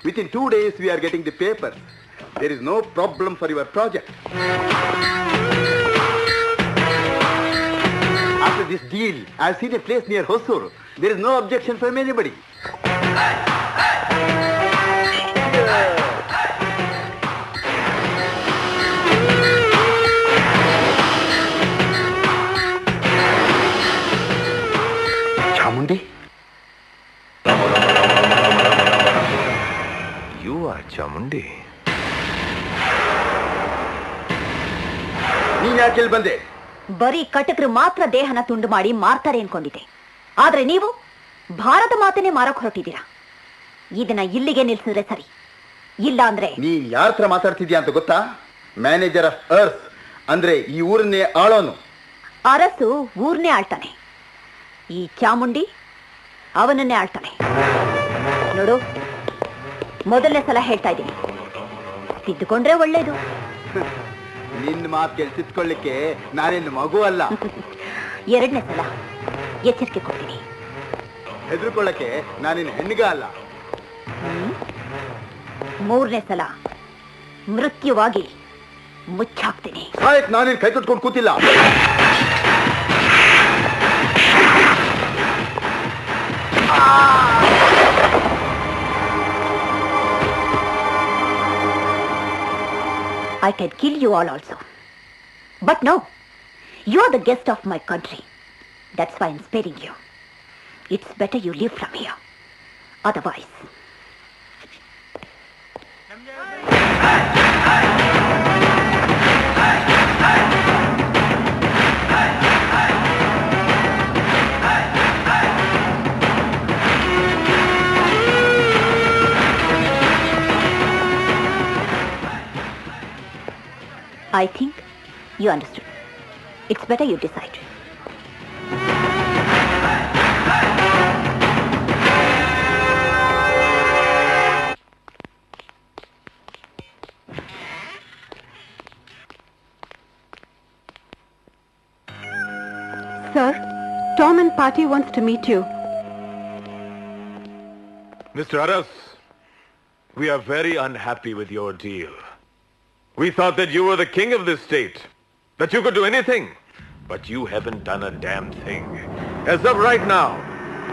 Within 2 days, we are getting the paper. There is no problem for your project. After after this deal, I've seen a place near Hosur. There is no objection from anybody. Chamundi? You are Chamundi. ನೀನ್ ಯಾಕೆ ಇಲ್ಲಿ ಬಂದೆ? ಬರೀ ಕಟಕರು ಮಾತ್ರ ದೇಹನ ತುಂಡು ಮಾಡಿ ಮಾರ್ತಾರೆ ಅನ್ಕೊಂಡಿದ್ದೆ. ಆದ್ರೆ ನೀವು ಭಾರತ ಮಾತನೇ ಮಾರಕ್ ಹೊರಟಿದ್ದೀರಾ. ಇದನ್ನ ಇಲ್ಲಿಗೆ ನಿಲ್ಸಿದ್ರೆ ಸರಿ, ಇಲ್ಲ ಅಂದ್ರೆ. ನೀನ್ ಯಾರ ಹತ್ರ ಮಾತಾಡ್ತಿದ್ಯಾ ಅಂತ ಗೊತ್ತಾ? ಮ್ಯಾನೇಜರ್ ಆಫ್ ಅರ್ತ್ ಅಂದ್ರೆ ಈ ಊರನ್ನೇ ಆಳೋನು. ಅರಸು ಊರ್ನೇ ಆಳ್ತಾನೆ, ಈ ಚಾಮುಂಡಿ ಅವನನ್ನೇ ಆಳ್ತಾನೆ. ನೋಡು, ಮೊದಲನೇ ಸಲ ಹೇಳ್ತಾ ಇದ್ದೀನಿ, ತಿದ್ದುಕೊಂಡ್ರೆ ಒಳ್ಳೇದು. ನಿನ್ನ ಮಾತು ಕೆಲ್ಸಿಟ್ಕೊಳ್ಳಿಕ್ಕೆ ನಾನೇನು ಮಗು ಅಲ್ಲ. ಎರಡನೇ ಸಲ ಎಚ್ಚರಿಕೆ ಕೊಡ್ತೀನಿ. ಹೆದರ್ಕೊಳ್ಳಕ್ಕೆ ನಾನೇನು ಹೆಣ್ಣಿಗ ಅಲ್ಲ. ಮೂರನೇ ಸಲ ಮೃತ್ಯುವಾಗಿ ಮುಚ್ಚಾಕ್ತೀನಿ. ನಾನೇನು ಕೈ ಕಟ್ಕೊಂಡು ಕೂತಿಲ್ಲ. I can kill you all also. But no, you are the guest of my country. That's why I'm sparing you. It's better you leave from here. Otherwise... I think you understood. It's better you decide. Sir, Tom and Party wants to meet you. Mr. Aras, we are very unhappy with your deal. We thought that you were the king of this state, that you could do anything, but you haven't done a damn thing. As of right now,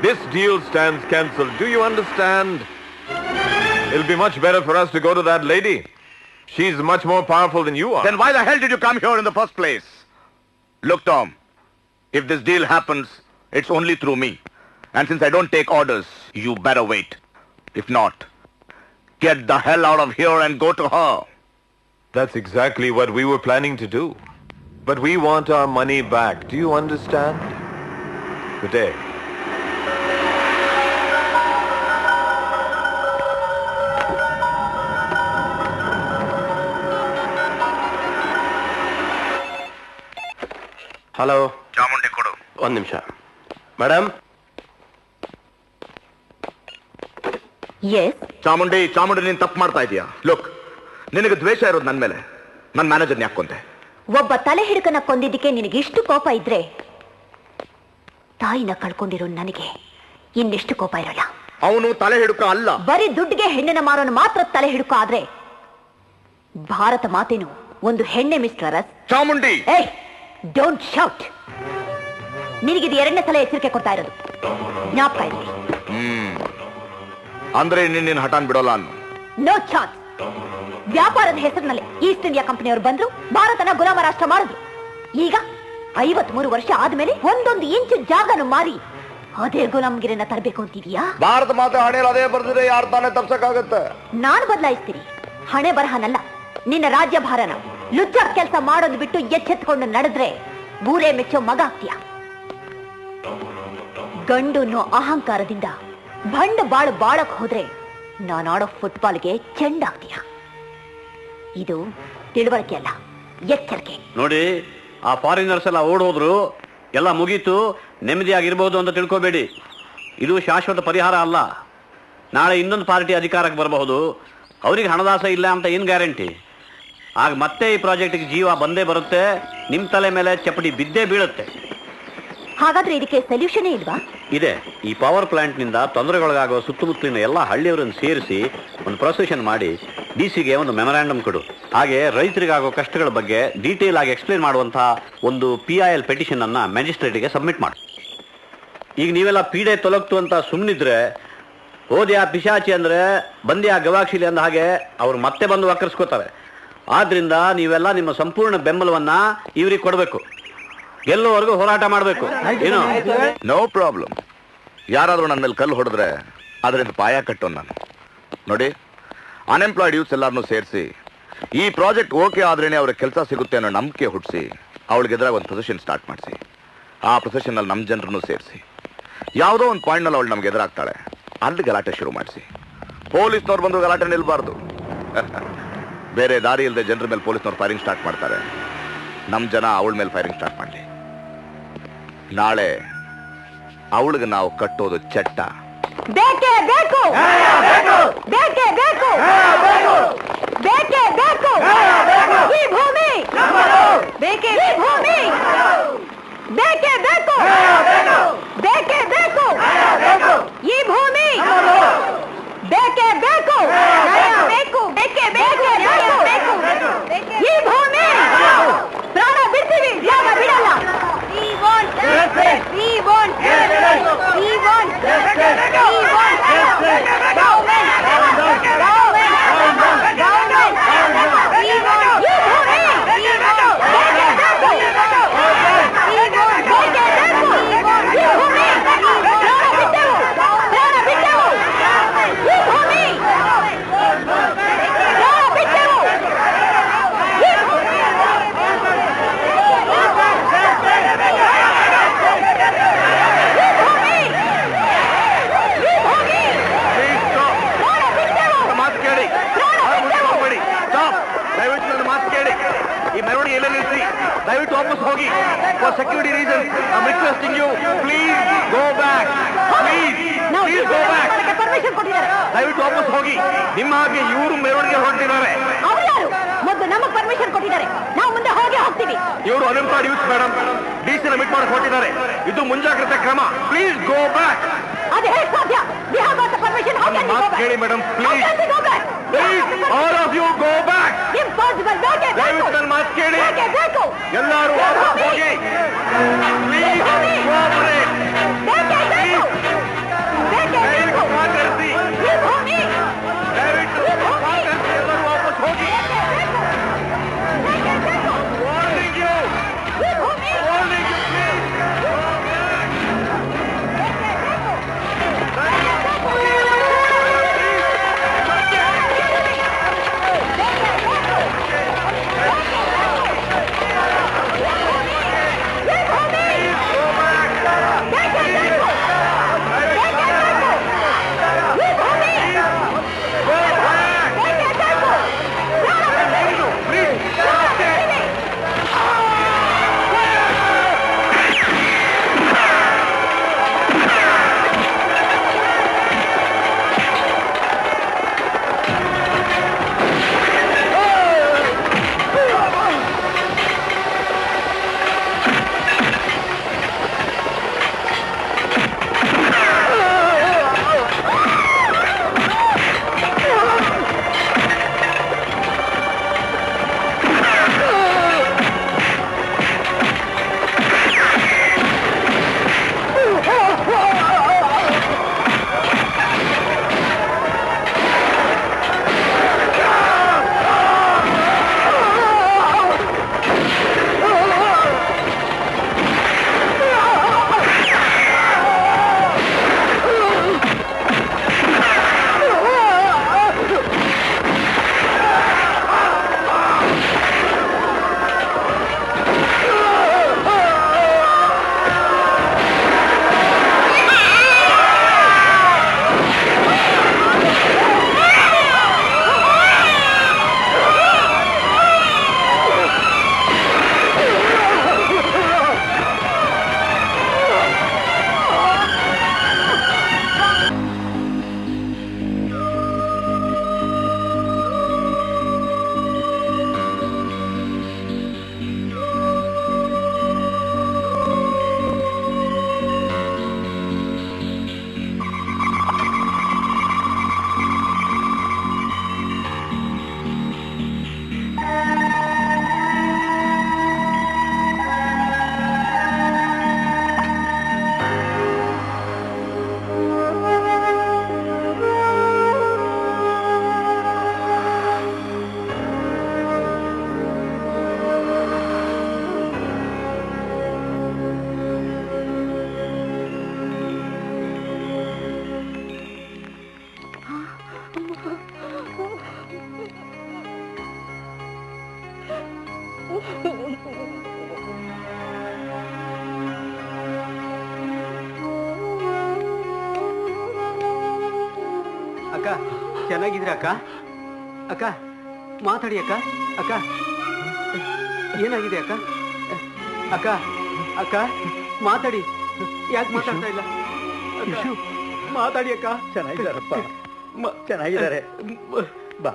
this deal stands cancelled. Do you understand? It'll be much better for us to go to that lady. She's much more powerful than you are. Then why the hell did you come here in the first place? Look, Tom, if this deal happens, it's only through me. And since I don't take orders, you better wait. If not, get the hell out of here and go to her. That's exactly what we were planning to do. But we want our money back. Do you understand? Good day. Hello, Chamundi ಕೊಡು. ಒಂದು ನಿಮಿಷ madam. Yes? Chamundi ನೀನ್ ತಪ್ಪು ಮಾಡ್ತಾ ಇದೀಯಾ. Look, ನಿನಗೆ ದ್ವೇಷ ಇರೋದು ನನ್ನ ಮೇಲೆ. ನನ್ನ ಮ್ಯಾನೇಜರ್ನ ಯಾಕೊಂಡೆ? ಒಬ್ಬ ತಲೆ ಹಿಡುಕನ ಕೊಂದಿದ್ದಕ್ಕೆ ನಿನಗಿಷ್ಟು ಕೋಪ ಇದ್ರೆ, ತಾಯಿನ ಕಳ್ಕೊಂಡಿರೋ ನನಗೆ ಇನ್ನೆಷ್ಟು ಕೋಪ ಇರಲ್ಲ. ಅವನು ತಲೆ ಹಿಡುಕ ಅಲ್ಲ. ಬರೀ ದುಡ್ಡಿಗೆ ಹೆಣ್ಣಿನ ಮಾರೋನು ಮಾತ್ರ ತಲೆ ಹಿಡುಕ ಆದ್ರೆ, ಭಾರತ ಮಾತೇನು ಒಂದು ಹೆಣ್ಣೆ ಮಿಸ್ಟರ್ ಅರಸ್. ಚಾಮುಂಡಿ, ಏಯ್, ಡೋಂಟ್ ಶೌಟ್. ನಿನಗಿದು ಎರಡನೇ ಸಲ ಎಚ್ಚರಿಕೆ ಕೊಡ್ತಾ ಇರೋದು, ಜ್ಞಾಪಕ ಇರಲಿ. ಅಂದ್ರೆ ನಿನ್ನ ಹಠಾನ್ ಬಿಡೋಲ್ಲ ಅನ್ನು. No chance. ವ್ಯಾಪಾರದ ಹೆಸರಿನಲ್ಲಿ ಈಸ್ಟ್ ಇಂಡಿಯಾ ಕಂಪನಿಯವರು ಬಂದ್ರು, ಭಾರತನ ಗುಲಾಮ ರಾಷ್ಟ್ರ ಮಾಡಿದ್ರು. ಈಗ 53 ವರ್ಷ ಆದ್ಮೇಲೆ ಒಂದೊಂದು ಇಂಚು ಜಾಗನು ಮಾರಿ ಅದೇ ಗುಲಾಮಗಿರಿನ ತರಬೇಕು ಅಂತಿದೀಯಾ? ಭಾರತ ಮಾತೆ ಹಣೆಯಲ್ಲಿ ಅದೇ ಬರ್ದಿದೆ, ಯಾರು ತಾನೇ ತಪ್ಸಕ್ಕಾಗತ್ತೆ? ನಾನು ಬದಲಾಯಿಸ್ತೀನಿ ಹಣೆ ಬರಹನಲ್ಲ, ನಿನ್ನ ರಾಜ್ಯ ಭಾರನ. ಲುಚ್ಚ ಕೆಲಸ ಮಾಡೋದು ಬಿಟ್ಟು ಎಚ್ಚೆತ್ಕೊಂಡು ನಡೆದ್ರೆ ಬೂರೆ ಮೆಚ್ಚೋ ಮಗ ಆಗ್ತೀಯ. ಗಂಡು ಅನ್ನೋ ಅಹಂಕಾರದಿಂದ ಬಂಡ ಬಾಳಕ್ ಹೋದ್ರೆ ನಾನಾಡೋ ಫುಟ್ಬಾಲ್ಗೆ ಚೆಂಡಾಗ್ತೀಯ. ಇದು ತಿಳುವಳಿಕೆ ಅಲ್ಲ, ಎಚ್ಚರಿಕೆ. ನೋಡಿ, ಆ ಫಾರಿನರ್ಸ್ ಎಲ್ಲ ಓಡೋದ್ರು, ಎಲ್ಲ ಮುಗೀತು, ನೆಮ್ಮದಿಯಾಗಿರ್ಬೋದು ಅಂತ ತಿಳ್ಕೋಬೇಡಿ. ಇದು ಶಾಶ್ವತ ಪರಿಹಾರ ಅಲ್ಲ. ನಾಳೆ ಇನ್ನೊಂದು ಪಾರ್ಟಿ ಅಧಿಕಾರಕ್ಕೆ ಬರಬಹುದು, ಅವ್ರಿಗೆ ಹಣದಾಸ ಇಲ್ಲ ಅಂತ ಏನು ಗ್ಯಾರಂಟಿ? ಆಗ ಮತ್ತೆ ಈ ಪ್ರಾಜೆಕ್ಟ್ಗೆ ಜೀವ ಬಂದೇ ಬರುತ್ತೆ, ನಿಮ್ಮ ತಲೆ ಮೇಲೆ ಚಪ್ಪಡಿ ಬಿದ್ದೇ ಬೀಳುತ್ತೆ. ಹಾಗಾದ್ರೆ ಇದಕ್ಕೆ ಸೊಲ್ಯೂಷನೇ ಇಲ್ವಾ? ಇದೆ. ಈ ಪವರ್ ಪ್ಲಾಂಟ್ನಿಂದ ತೊಂದರೆಗೊಳಗಾಗುವ ಸುತ್ತಮುತ್ತಲಿನ ಎಲ್ಲ ಹಳ್ಳಿಯವರನ್ನು ಸೇರಿಸಿ ಒಂದು ಪ್ರೊಸೆಷನ್ ಮಾಡಿ DC ಗೆ ಒಂದು ಮೆಮೊರಾಂಡಮ್ ಕೊಡು. ಹಾಗೆ ರೈತರಿಗಾಗೋ ಕಷ್ಟಗಳ ಬಗ್ಗೆ ಡೀಟೇಲ್ ಆಗಿ ಎಕ್ಸ್ಪ್ಲೇನ್ ಮಾಡುವಂತಹ ಒಂದು PIL ಪೆಟಿಷನ್ ಅನ್ನ ಮ್ಯಾಜಿಸ್ಟ್ರೇಟ್ಗೆ ಸಬ್ಮಿಟ್ ಮಾಡಿ. ಈಗ ನೀವೆಲ್ಲ ಪೀಡೆ ತೊಲಗ್ತು ಅಂತ ಸುಮ್ಮನಿದ್ರೆ ಹೋದ್ಯಾ ಪಿಶಾಚಿ ಅಂದ್ರೆ ಬಂದ್ಯಾ ಗವಾಕ್ಷಿಲಿ ಅಂದ ಹಾಗೆ ಅವ್ರು ಮತ್ತೆ ಬಂದು ವಕ್ರಿಸ್ಕೋತಾರೆ. ಆದ್ರಿಂದ ನೀವೆಲ್ಲ ನಿಮ್ಮ ಸಂಪೂರ್ಣ ಬೆಂಬಲವನ್ನ ಇವ್ರಿಗೆ ಕೊಡಬೇಕು, ಗೆಲ್ಲುವವರೆಗೂ ಹೋರಾಟ ಮಾಡಬೇಕು. ಏನು? No problem. ಯಾರಾದ್ರೂ ನನ್ನ ಮೇಲೆ ಕಲ್ಲು ಹೊಡೆದ್ರೆ ಅದರಿಂದ ಪಾಯ ಕಟ್ಟೋನು ನಾನು. ನೋಡಿ, ಅನ್ಎಂಪ್ಲಾಯ್ಡ್ ಯೂತ್ಸ್ ಎಲ್ಲಾರನ್ನೂ ಸೇರಿಸಿ ಈ ಪ್ರಾಜೆಕ್ಟ್ ಓಕೆ ಆದ್ರೇನೆ ಅವ್ರಿಗೆ ಕೆಲಸ ಸಿಗುತ್ತೆ ಅನ್ನೋ ನಂಬಿಕೆ ಹುಟ್ಟಿಸಿ ಅವಳಿಗೆ ಎದುರಾಗ ಒಂದು ಪ್ರೊಸೆಷನ್ ಸ್ಟಾರ್ಟ್ ಮಾಡಿಸಿ, ಆ ಪ್ರೊಸೆಷನ್ನಲ್ಲಿ ನಮ್ಮ ಜನರನ್ನು ಸೇರಿಸಿ ಯಾವುದೋ ಒಂದು ಪಾಯಿಂಟ್ನಲ್ಲಿ ಅವಳು ನಮ್ಗೆ ಎದುರಾಗ್ತಾಳೆ, ಅಲ್ಲಿ ಗಲಾಟೆ ಶುರು ಮಾಡಿಸಿ. ಪೊಲೀಸ್ನವ್ರು ಬಂದು ಗಲಾಟೆ ನಿಲ್ಬಾರ್ದು. ಬೇರೆ ದಾರಿ ಇಲ್ಲದೆ ಜನರ ಮೇಲೆ ಪೊಲೀಸ್ನವ್ರು ಫೈರಿಂಗ್ ಸ್ಟಾರ್ಟ್ ಮಾಡ್ತಾರೆ. ನಮ್ಮ ಜನ ಅವಳ ಮೇಲೆ ಫೈರಿಂಗ್ ಸ್ಟಾರ್ಟ್ ಮಾಡಲಿ. ನಾಳೆ ಅವಳಿಗೆ ನಾವು ಕಟ್ಟೋದು ಚಟ್ಟ. ಬೇಕೇ ಬೇಕು, ಬೇಕೇ ಬೇಕು, ಬೇಕೇ ಬೇಕು ಈ ಭೂಮಿ, ಬೇಕೇ ಭೂಮಿ, ಬೇಕೇ ಬೇಕು, ಬೇಕೇ ಬೇಕು ಈ ಭೂಮಿ, ಬೇಕೇ ಬೇಕು, ಬೇಕು, ಬೇಕೇ ಬೇಕೇ ಬೇಕು ಈ ಭೂಮಿ. ಪ್ರಾಣ ಬಿಡ್ತೀವಿ, ಜಾಗ ಬಿಡಲ್ಲ. We want justice. We want justice. We want justice. We want justice. Government. Government. Government. We want you bhumi. We want beke deku. We want beke deku. We want you bhumi. Prana bittevu. You bhumi. Prana bittevu. ದಯವಿಟ್ಟು ನನ್ನ ಮಾತು ಕೇಳಿ. ಈ ಮೆರವಣಿಗೆ ಎಲ್ಲ ನಿಲ್ಲಿಸಿ, ದಯವಿಟ್ಟು ವಾಪಸ್ ಹೋಗಿ. For security reason I am requesting you, please go back. Please go back. Permission ಕೊಟ್ಟಿದ್ದಾರೆ. ದಯವಿಟ್ಟು ವಾಪಸ್ ಹೋಗಿ. ನಿಮ್ಮ ಹಾಗೆ ಇವರು ಮೆರವಣಿಗೆ ಹೊರಟಿದ್ದಾರೆ. ಅವ್ರು ಯಾರು? ಮೊದಲು ನಮಗೆ ಪರ್ಮಿಷನ್ ಕೊಟ್ಟಿದ್ದಾರೆ, ನಾವು ಮುಂದೆ ಹೋಗಿ ಹೋಗ್ತೀವಿ. ಇವರು unemployed youth madam, DC meet ಮಾಡಕ್ಕೆ ಹೊರಟಿದ್ದಾರೆ. ಇದು ಮುಂಜಾಗ್ರತೆ ಕ್ರಮ. Please go back. ಅದು ಹೇಗೆ ಸಾಧ್ಯ? We have got the permission. How can we go ಮಾತು back? ಕೇಳಿ madam, How please can we go back? Please all of you go back. Impossible. ಬೇಕೇ ದಯವಿಟ್ಟು ಬೇಕು, ನನ್ನ ಮಾತು ಕೇಳಿ. ಬೇಕೇ ಬೇಕು, ಎಲ್ಲರೂ ವಾಪಸ್ ಹೋಗಿ. Please cooperate. ಬೇಕೇ ಬೇಕು, ಬೇಕೇ ಬೇಕು ಮಾತಾಡಿಸಿ. ಈ ಭೂಮಿ, ದಯವಿಟ್ಟು ಮಾತಾಡಿಸಿ. ಎಲ್ಲರೂ ವಾಪಸ್ ಹೋಗಿ. ಬೇಕೇ ಬೇಕು ವಾರ್ನಿಂಗ್ ಯು, ಈ ಭೂಮಿ, ವಾರ್ನಿಂಗ್ ಯು, ಪ್ಲೀಸ್. ಈ ಭೂಮಿ ಅಕ್ಕ ಚೆನ್ನಾಗಿದ್ದೀರಾ ಅಕ್ಕ? ಅಕ್ಕ ಮಾತಾಡಿ ಅಕ್ಕ. ಅಕ್ಕ ಏನಾಗಿದೆ ಅಕ್ಕ? ಅಕ್ಕ ಅಕ್ಕ ಮಾತಾಡಿ. ಯಾಕೆ ಮಾತಾಡ್ತಾ ಇಲ್ಲ? ಮಾತಾಡಿ ಅಕ್ಕ. ಚೆನ್ನಾಗಿದ್ದಾರಪ್ಪ, ಚೆನ್ನಾಗಿದ್ದಾರೆ. ಬಾ.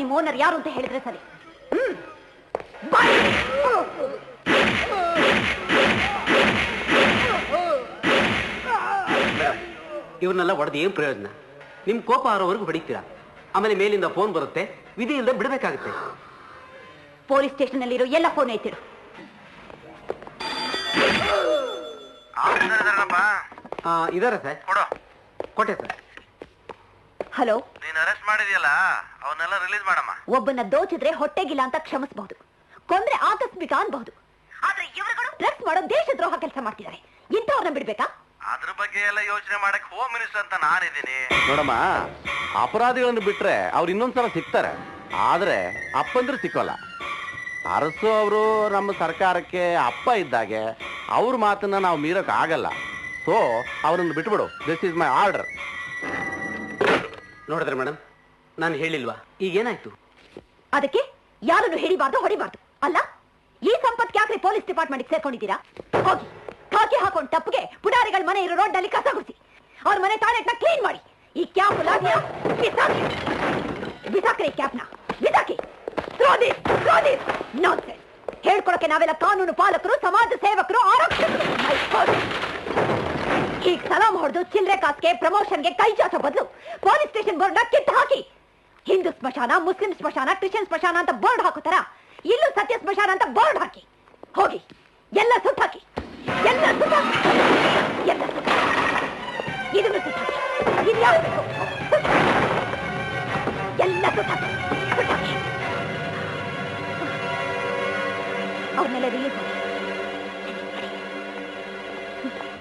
ನಿಮ್ಮ ಓನರ್ ಯಾರು ಅಂತ ಹೇಳಿದ್ರೆ ಸರಿ. ಇವ್ರನ್ನೆಲ್ಲ ಹೊಡೆದು ಏನ್ ಪ್ರಯೋಜನ? ನಿಮ್ ಕೋಪ ಆರೋವರೆಗೂ ಹೊಡಿತೀರಾ, ಆಮೇಲೆ ಮೇಲಿಂದ ಫೋನ್ ಬರುತ್ತೆ, ವಿಧಿ ಇಲ್ಲದೆ ಬಿಡಬೇಕಾಗುತ್ತೆ. ಪೊಲೀಸ್ ಸ್ಟೇಷನ್ ಅಲ್ಲಿರೋ ಎಲ್ಲ ಫೋನ್ ಐತಿರು. ಇದಾರೆ ಸರ್. ಕೊಟ್ಟೆ ಸರ್. ಹಲೋ, ನೀನ್ ಅರೆಸ್ಟ್ ಮಾಡಿದ್ಯಲ್ಲ ಅವನ್ನೆಲ್ಲ ರಿಲೀಸ್ ಮಾಡಮ್ಮ. ಒಬ್ಬನ ದೋಚಿದ್ರೆ ಹೊಟ್ಟೆಗಿಲ್ಲ ಅಂತ ಕ್ಷಮಿಸಬಹುದು, ಕೊಂದ್ರೆ ಆಕಸ್ಮಿಕ ಅನ್ಬಹುದು. ಆದ್ರೆ ಇವರುಗಳು ಡ್ರಗ್ಸ್ ಮಾಡೋ ದೇಶದ್ರೋಹ ಕೆಲಸ ಮಾಡ್ತಿದ್ದಾರೆ. ಇಂಥವ್ರನ್ನ ಬಿಡ್ಬೇಕಾ? ಅದ್ರ ಬಗ್ಗೆ ಎಲ್ಲ ಯೋಚನೆ ಮಾಡಕ್ ಹೋಮ್ ಮಿನಿಸ್ಟರ್ ಅಂತ ನಾನಿದ್ದೀನಿ. ನೋಡಮ್ಮ, ಅಪರಾಧಿಗಳನ್ನು ಬಿಟ್ರೆ ಅವ್ರು ಇನ್ನೊಂದ್ಸಲ ಸಿಗ್ತಾರೆ, ಆದ್ರೆ ಅಪ್ಪಂದ್ರೆ ಸಿಕ್ಕೋಲ್ಲ. ಅರಸು ಅವರು ನಮ್ಮ ಸರ್ಕಾರಕ್ಕೆ ಅಪ್ಪ ಇದ್ದಾಗೆ ಅವ್ರ ಮಾತನ್ನ ನಾವು ಮೀರಕ್ ಆಗಲ್ಲ. ಸೊ ಅವರನ್ನು ಬಿಟ್ಬಿಡು. This is my order. ನೋಡಿದ್ರೆ ಮೇಡಮ್, ನಾನು ಹೇಳಿಲ್ವಾ? ಈಗ ಏನಾಯ್ತು? ಅದಕ್ಕೆ ಯಾರನ್ನು ಹಿಡಿಬಾರ್ದು, ಹೊಡಿಬಾರ್ದು ಅಲ್ಲ. ಈ ಸಂಪತ್ ಯಾಕ್ರೆ ಪೊಲೀಸ್ ಡಿಪಾರ್ಟ್ಮೆಂಟ್ ಸೇರ್ಕೊಂಡಿದ್ದೀರಾ? ಹೋಗಿ ಹಾಕಿ ಹಾಕೊಂಡು ಟಪ್ಪಿಗೆ ಪುಡಾರಿಗಳ ಮನೆ ಇರೋ ರೋಡ್ ನಲ್ಲಿ ಕಸ ಗುಡಿಸಿ, ಅವ್ರ ಮನೆ ಟಾಯ್ಲೆಟ್ ನ ಕ್ಲೀನ್ ಮಾಡಿ. ಈ ಕ್ಯಾಪ್ ಬಿಸಾಕಿ, ಬಿಸಾಕ್ರಿ ಈ ಕ್ಯಾಪ್ನ ಬಿಸಾಕಿ. ಹೇಳ್ಕೊಳಕ್ಕೆ ನಾವೆಲ್ಲ ಕಾನೂನು ಪಾಲಕರು, ಸಮಾಜ ಸೇವಕರು, ಆರಕ್ಷಕರು. ಈಗ ಸಲಾಮ್ ಹೊಡೆದು ಚಿಲ್ಲರೆ ಕಾಸ್ಗೆ ಪ್ರಮೋಷನ್ಗೆ ಕೈ ಚಾಚೋ ಬದಲು ಪೊಲೀಸ್ ಸ್ಟೇಷನ್ ಬೋರ್ಡ್ ಕಿತ್ತು ಹಾಕಿ. ಹಿಂದೂ ಸ್ಮಶಾನ, ಮುಸ್ಲಿಂ ಸ್ಮಶಾನ, ಕ್ರಿಶ್ಚಿಯನ್ ಸ್ಮಶಾನ ಅಂತ ಬೋರ್ಡ್ ಹಾಕುತ್ತಾರ, ಇಲ್ಲೂ ಸತ್ಯ ಸ್ಮಶಾನ ಅಂತ ಬೋರ್ಡ್ ಹಾಕಿ. ಹೋಗಿ ಎಲ್ಲ ಸುತ್ತಾಕಿ, ಎಲ್ಲ ಸುತ್ತಾಕಿ, ಎಲ್ಲ ಸುತ್ತಾಕಿ. ಇದನ್ನು ಸುತ್ತಾಕಿ, ಇದ್ಯಾವುದು ಎಲ್ಲ ಸುತ್ತಾಕಿ, ಸುತ್ತಾಕಿ. ಆದ್ಮೇಲೆ ರಿಲೀಸ್ ಮಾಡಿ.